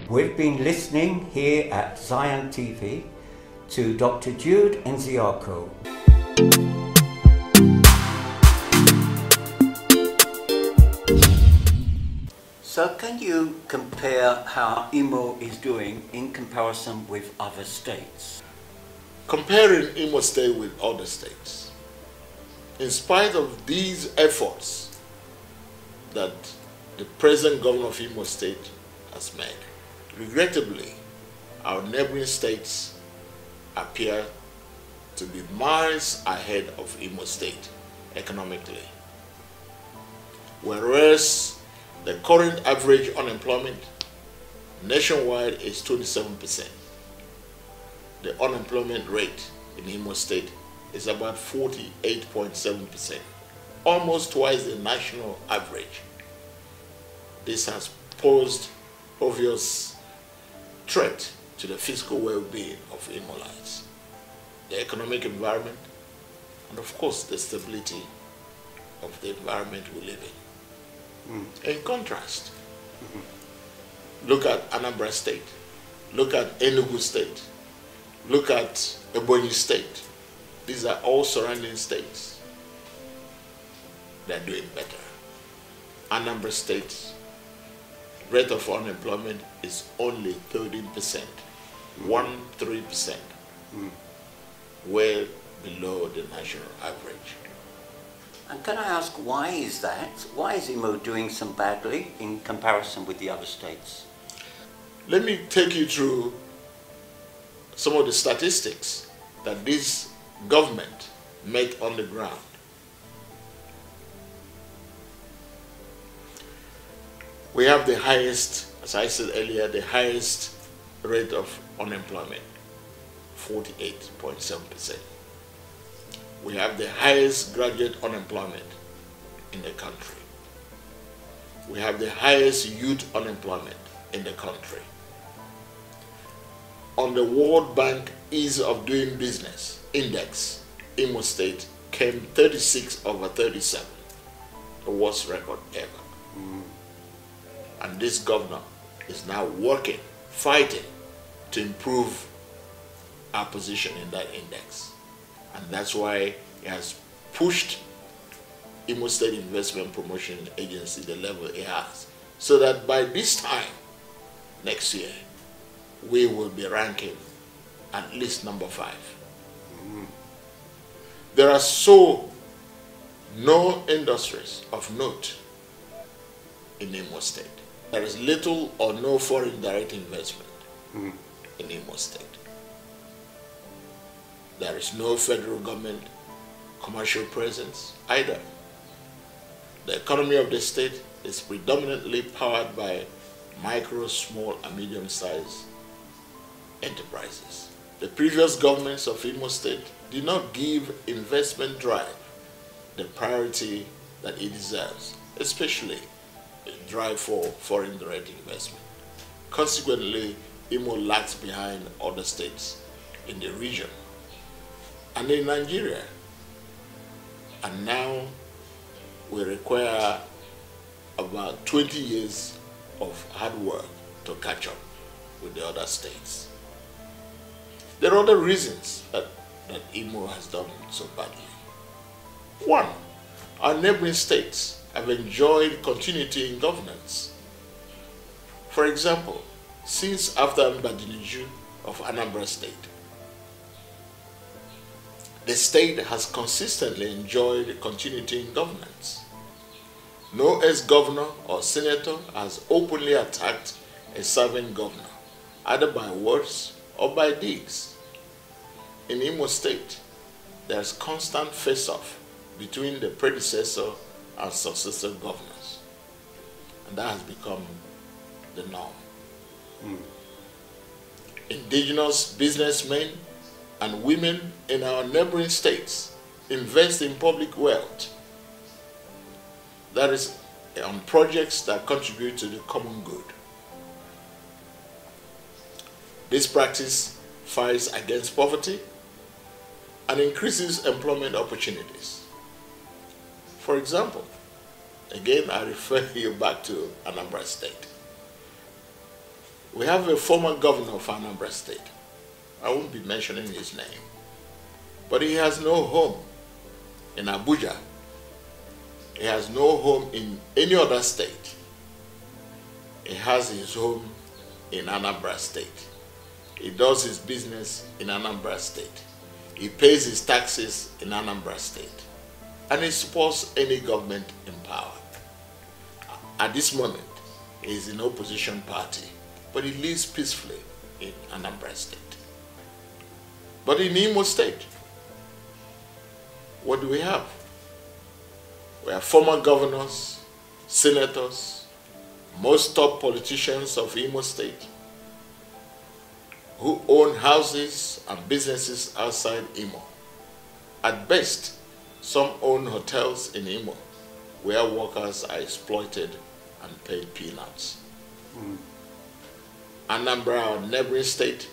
We've been listening here at Zion TV to Dr. Jude Nzeako. So can you compare how Imo is doing in comparison with other states? Comparing Imo State with other states, in spite of these efforts that the present governor of Imo State has made, regrettably, our neighboring states appear to be miles ahead of Imo State economically. Whereas the current average unemployment nationwide is 27%. The unemployment rate in Imo State is about 48.7%, almost twice the national average. This has posed obvious threat to the fiscal well-being of Imolites, the economic environment, and of course the stability of the environment we live in. In contrast, look at Anambra State, look at Enugu State, look at Ebonyi State. These are all surrounding states. They're doing better. Anambra State's rate of unemployment is only 13%, 13%, well below the national average. And can I ask, why is that? Why is Imo doing so badly in comparison with the other states? Let me take you through some of the statistics that this government made on the ground. We have the highest, as I said earlier, the highest rate of unemployment, 48.7%. We have the highest graduate unemployment in the country. We have the highest youth unemployment in the country. On the World Bank Ease of Doing Business Index, Imo State came 36 over 37, the worst record ever. And this governor is now working, fighting to improve our position in that index. And that's why he has pushed Imo State Investment Promotion Agency the level it has, so that by this time next year, we will be ranking at least number 5. There are no industries of note in Imo State. There is little or no foreign direct investment in Imo State. There is no federal government commercial presence either. The economy of the state is predominantly powered by micro, small, and medium-sized enterprises. The previous governments of Imo State did not give investment drive the priority that it deserves, especially the drive for foreign direct investment. Consequently, Imo lags behind other states in the region and in Nigeria. And now we require about 20 years of hard work to catch up with the other states. There are other reasons that Imo has done so badly. One, our neighboring states have enjoyed continuity in governance. For example, since after Mbadiniju of Anambra State, the state has consistently enjoyed continuity in governance. No ex-governor or senator has openly attacked a serving governor, either by words or by deeds. In Imo State, there is constant face-off between the predecessor and successor governors, and that has become the norm. Indigenous businessmen and women in our neighboring states invest in public wealth, that is, on projects that contribute to the common good. This practice fights against poverty and increases employment opportunities. For example, again I refer you back to Anambra State. We have a former governor of Anambra State. I won't be mentioning his name. But he has no home in Abuja. He has no home in any other state. He has his home in Anambra State. He does his business in Anambra State. He pays his taxes in Anambra State. And he supports any government in power. At this moment, he is in opposition party, but he lives peacefully in Anambra State. But in Imo State, what do we have? We have former governors, senators, most top politicians of Imo State who own houses and businesses outside Imo. At best, some own hotels in Imo where workers are exploited and paid peanuts. Anambra, our neighboring state,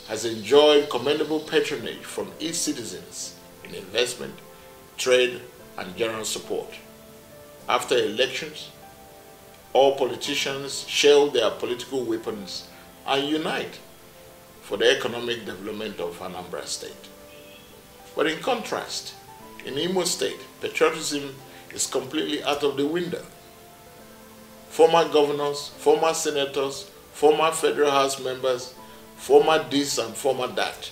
has enjoyed commendable patronage from its citizens in investment, trade, and general support. After elections, all politicians shield their political weapons and unite for the economic development of Anambra State. But in contrast, in Imo State, patriotism is completely out of the window. Former governors, former senators, former federal house members, former this and former that,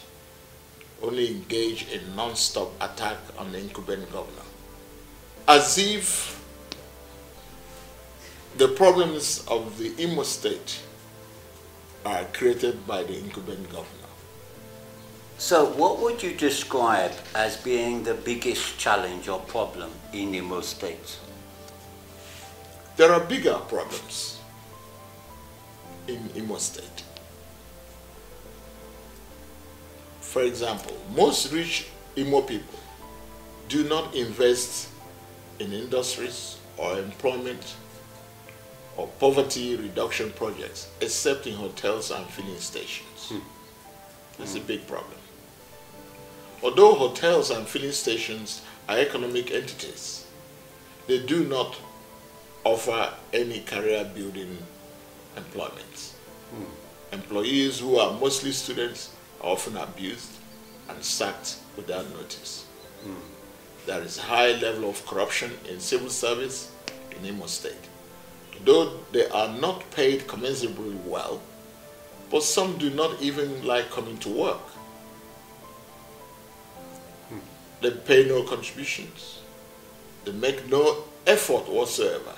only engage in non-stop attack on the incumbent governor. As if the problems of the Imo State are created by the incumbent governor. So what would you describe as being the biggest challenge or problem in Imo State? There are bigger problems in Imo State. For example, most rich Imo people do not invest in industries or employment or poverty reduction projects except in hotels and filling stations. That's a big problem. Although hotels and filling stations are economic entities, they do not offer any career building employment. Employees who are mostly students are often abused and sacked without notice. There is a high level of corruption in civil service in Imo State. Though they are not paid commensurably well, but some do not even like coming to work. They pay no contributions. They make no effort whatsoever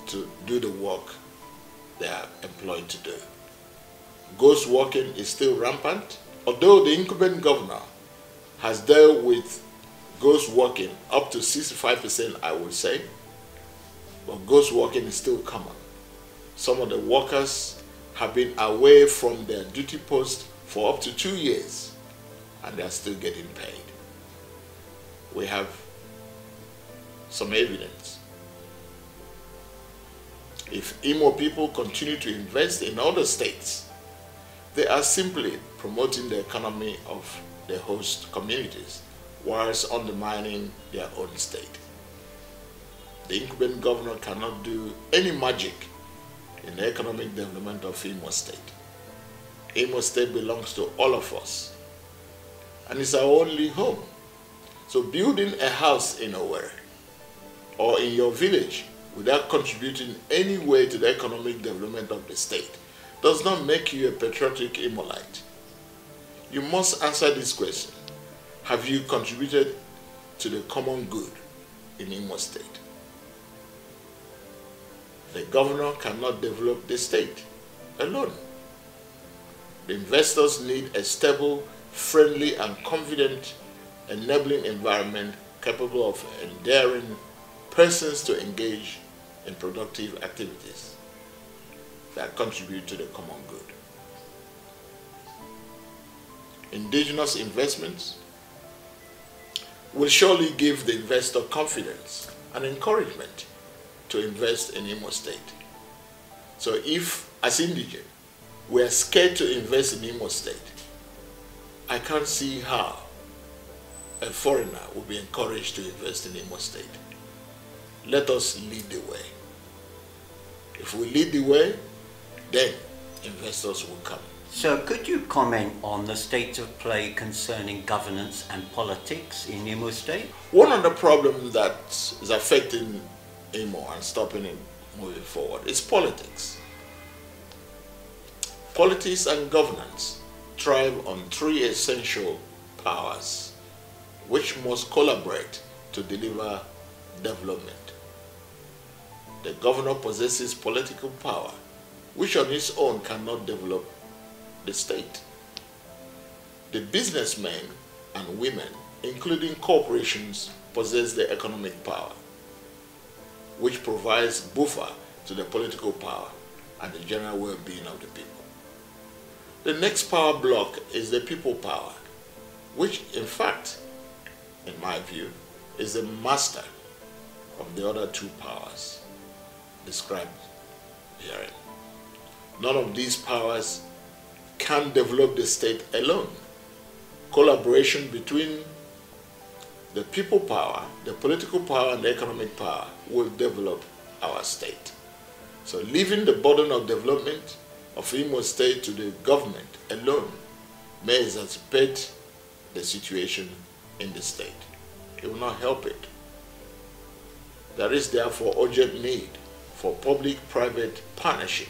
to do the work they are employed to do. Ghost working is still rampant. Although the incumbent governor has dealt with ghost working up to 65%, I would say, but ghost working is still common. Some of the workers have been away from their duty post for up to 2 years, and they are still getting paid. We have some evidence. If Imo people continue to invest in other states, they are simply promoting the economy of the host communities whilst undermining their own state. The incumbent governor cannot do any magic in the economic development of Imo State. Imo State belongs to all of us, and it's our only home. So building a house in Owerri or in your village without contributing any way to the economic development of the state does not make you a patriotic Imolite. You must answer this question. Have you contributed to the common good in Imo State? The governor cannot develop the state alone. The investors need a stable, friendly, and confident enabling environment capable of endearing persons to engage in productive activities that contribute to the common good. Indigenous investments will surely give the investor confidence and encouragement to invest in Imo State. So if, as indigent, we are scared to invest in Imo State, I can't see how a foreigner will be encouraged to invest in Imo State. Let us lead the way. If we lead the way, then investors will come. So could you comment on the state of play concerning governance and politics in Imo State? One of the problems that is affecting Imo and stopping it moving forward is politics. Politics and governance thrive on three essential powers which must collaborate to deliver development. The governor possesses political power, which on its own cannot develop the state. The businessmen and women, including corporations, possess the economic power, which provides buffer to the political power and the general well-being of the people. The next power block is the people power, which in fact, in my view, is the master of the other two powers described herein. None of these powers can develop the state alone. Collaboration between the people power, the political power, and the economic power will develop our state. So leaving the burden of development of Imo State to the government alone may exacerbate the situation in the state. It will not help it. There is therefore urgent need for public-private partnership,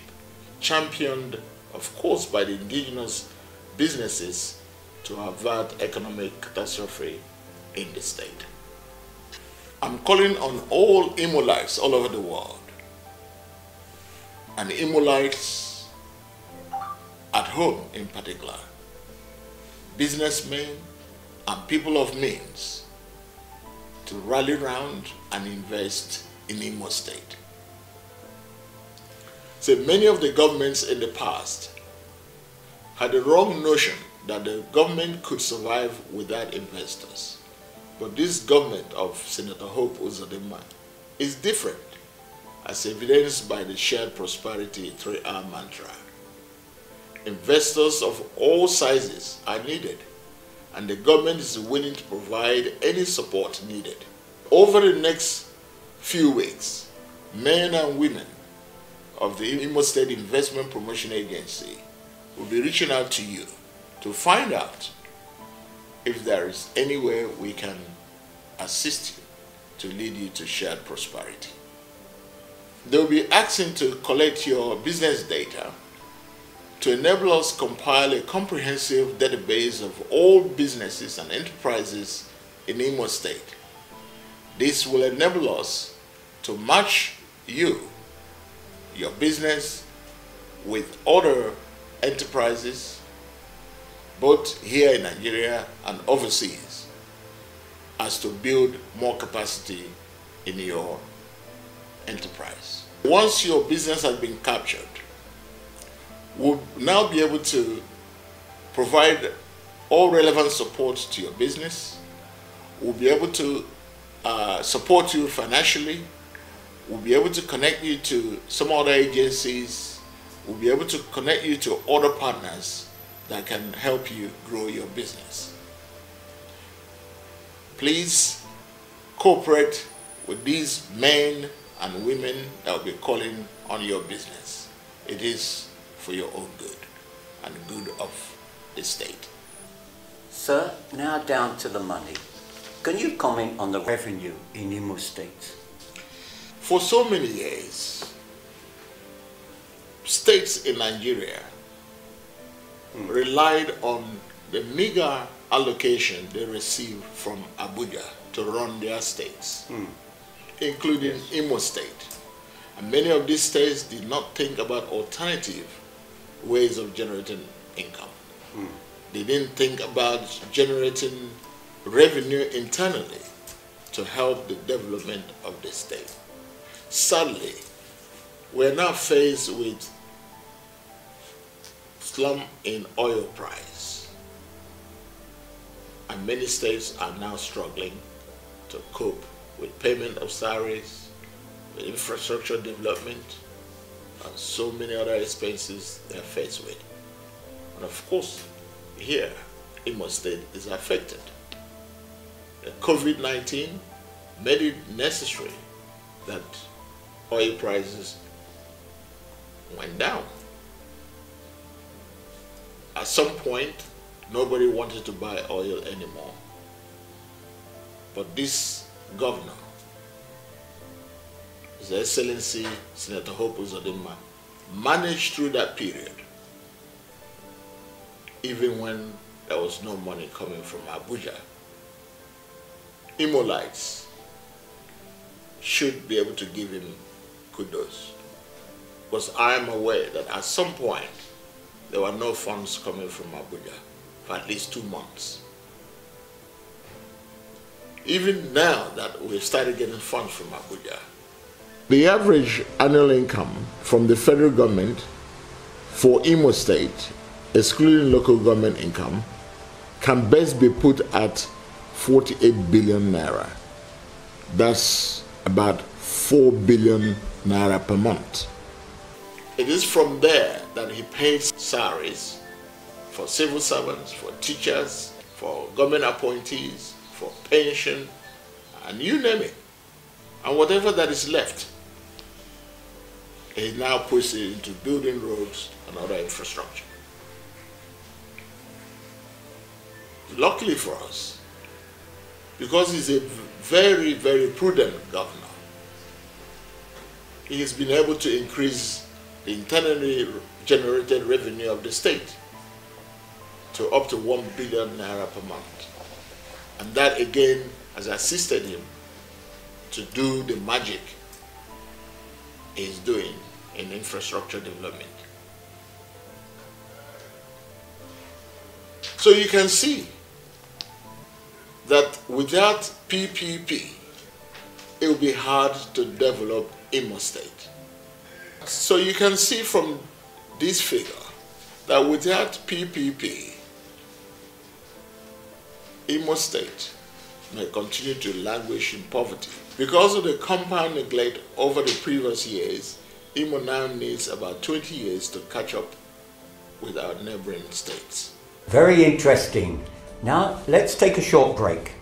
championed, of course, by the indigenous businesses to avert economic catastrophe in the state. I'm calling on all Imolites all over the world, and Imolites at home in particular, businessmen and people of means, to rally round and invest in Imo State. So many of the governments in the past had the wrong notion that the government could survive without investors. But this government of Senator Hope Uzodinma is different, as evidenced by the shared prosperity 3R mantra. Investors of all sizes are needed, and the government is willing to provide any support needed. Over the next few weeks, men and women of the Imo State Investment Promotion Agency will be reaching out to you to find out if there is any way we can assist you to lead you to shared prosperity. They will be asking to collect your business data to enable us compile a comprehensive database of all businesses and enterprises in Imo State. This will enable us to match you, your business, with other enterprises, both here in Nigeria and overseas, as to build more capacity in your enterprise. Once your business has been captured, we'll now be able to provide all relevant support to your business. We'll be able to support you financially. We'll be able to connect you to some other agencies. We'll be able to connect you to other partners that can help you grow your business. Please cooperate with these men and women that will be calling on your business. It is for your own good and the good of the state. Sir, now down to the money. Can you comment on the revenue in Imo State? For so many years, states in Nigeria relied on the meager allocation they received from Abuja to run their states, including Imo State. And many of these states did not think about alternative ways of generating income. They didn't think about generating revenue internally to help the development of the state. Sadly, we're now faced with slump in oil price, and many states are now struggling to cope with payment of salaries, with infrastructure development, and so many other expenses they're faced with. And of course, here, Imo State is affected. The COVID-19 made it necessary that oil prices went down. At some point, nobody wanted to buy oil anymore. But this governor, His Excellency Senator Hope Uzodinma, managed through that period, even when there was no money coming from Abuja. Imolites should be able to give him kudos, because I am aware that at some point there were no funds coming from Abuja for at least 2 months. Even now that we've started getting funds from Abuja, the average annual income from the federal government for Imo State, excluding local government income, can best be put at 48 billion naira. That's about 4 billion naira per month. It is from there that he pays salaries for civil servants, for teachers, for government appointees, for pension, and you name it. And whatever that is left, he now puts it into building roads and other infrastructure. Luckily for us, because he's a very, very prudent governor, he has been able to increase the internally generated revenue of the state to up to 1 billion naira per month. And that again has assisted him to do the magic he's doing in infrastructure development. So you can see that without PPP, it will be hard to develop Imo State. So you can see from this figure that without PPP, Imo State may continue to languish in poverty. Because of the compound neglect over the previous years, Imo now needs about 20 years to catch up with our neighboring states. Very interesting. Now let's take a short break.